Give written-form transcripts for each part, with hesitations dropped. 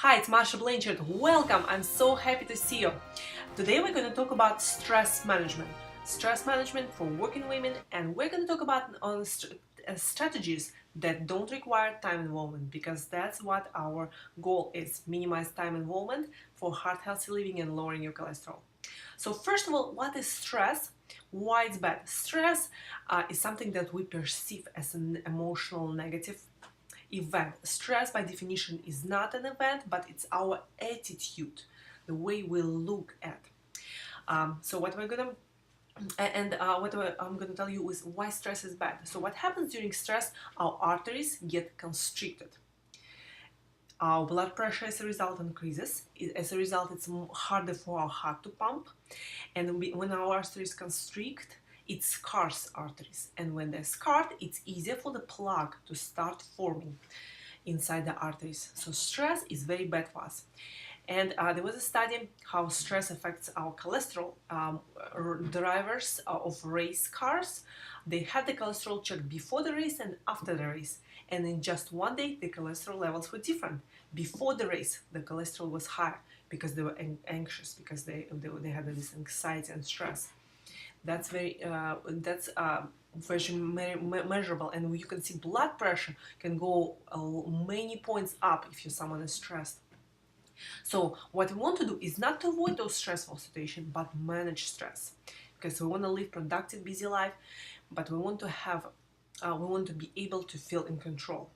Hi, it's Marsha Blanchard. Welcome. I'm so happy to see you. Today we're going to talk about stress management. Stress management for working women, and we're going to talk about strategies that don't require time involvement, because that's what our goal is: minimize time involvement for heart healthy living and lowering your cholesterol. So first of all, what is stress? Why it's bad? Stress is something that we perceive as an emotional negative event. Stress by definition is not an event, but it's our attitude, the way we look at. So what we're gonna I'm gonna tell you is why stress is bad. So what happens during stress? Our arteries get constricted. Our blood pressure as a result increases. As a result, it's harder for our heart to pump. And when our arteries constrict, it scars arteries. And when they're scarred, it's easier for the plaque to start forming inside the arteries. So stress is very bad for us. And there was a study how stress affects our cholesterol. Drivers of race cars, they had the cholesterol checked before the race and after the race. And in just one day, the cholesterol levels were different. Before the race, the cholesterol was higher because they were anxious, because they had this anxiety and stress. That's very measurable, and you can see blood pressure can go many points up if someone is stressed. So what we want to do is not to avoid those stressful situations, but manage stress, because we want to live productive, busy life, but we want to be able to feel in control.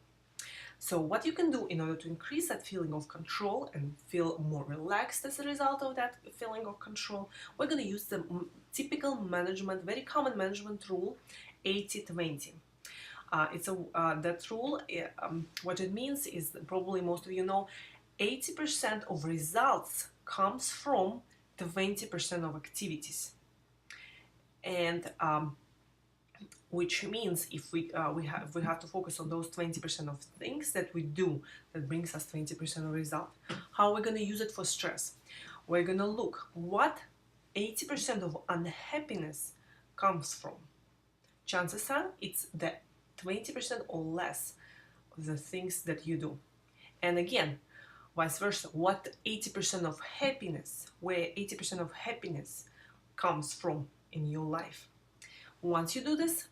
So what you can do in order to increase that feeling of control and feel more relaxed as a result of that feeling of control, we're going to use the typical management, very common management rule, 80-20. That rule, what it means is, probably most of you know, 80% of results comes from 20% of activities. And which means if we have to focus on those 20% of things that we do that brings us 20% of result. How are we going to use it for stress? We're going to look what 80% of unhappiness comes from. Chances are it's the 20% or less of the things that you do. And again, vice versa, what 80% of happiness, where 80% of happiness comes from in your life. Once you do this,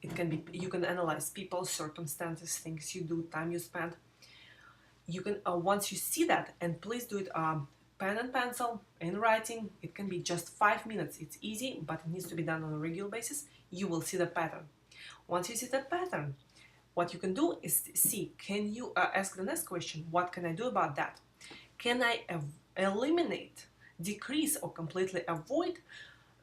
you can analyze people, circumstances, things you do, time you spend. You can once you see that, and please do it pen and pencil, in writing. It can be just 5 minutes. It's easy, but it needs to be done on a regular basis. You will see the pattern. Once you see the pattern, what you can do is see, can you ask the next question, what can I do about that? Can I eliminate, decrease, or completely avoid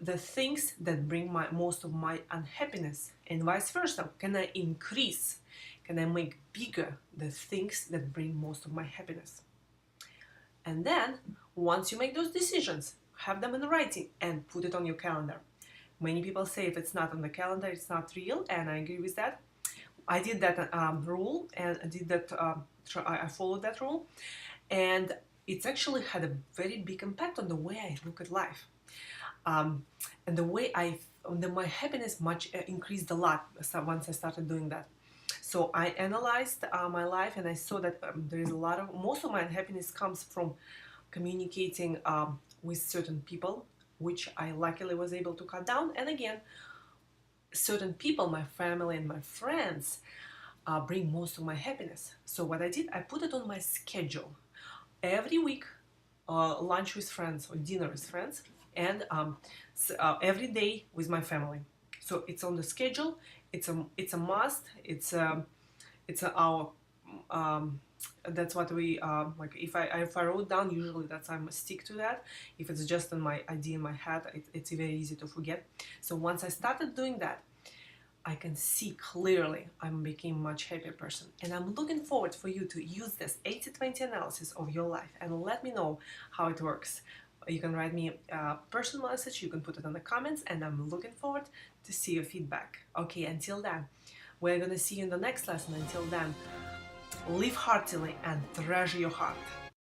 the things that bring most of my unhappiness? And vice versa, can I increase, can I make bigger the things that bring most of my happiness? And then once you make those decisions, have them in writing and put it on your calendar. Many people say if it's not on the calendar, it's not real, and I agree with that. I did that rule, and I followed that rule, and it's actually had a very big impact on the way I look at life. And the way my happiness much increased a lot once I started doing that. So I analyzed my life, and I saw that there is most of my unhappiness comes from communicating with certain people, which I luckily was able to cut down. And again, certain people, my family and my friends, bring most of my happiness. So what I did, I put it on my schedule. Every week, lunch with friends or dinner with friends, and every day with my family. So it's on the schedule. It's a must. It's our that's what we like. If I wrote down, usually I must stick to that. If it's just in my idea in my head, it's very easy to forget. So once I started doing that, I can see clearly I'm becoming a much happier person. And I'm looking forward for you to use this 80-20 analysis of your life and let me know how it works. You can write me a personal message, you can put it in the comments, and I'm looking forward to see your feedback. Okay, until then, we're gonna see you in the next lesson. Until then, live heartily and treasure your heart.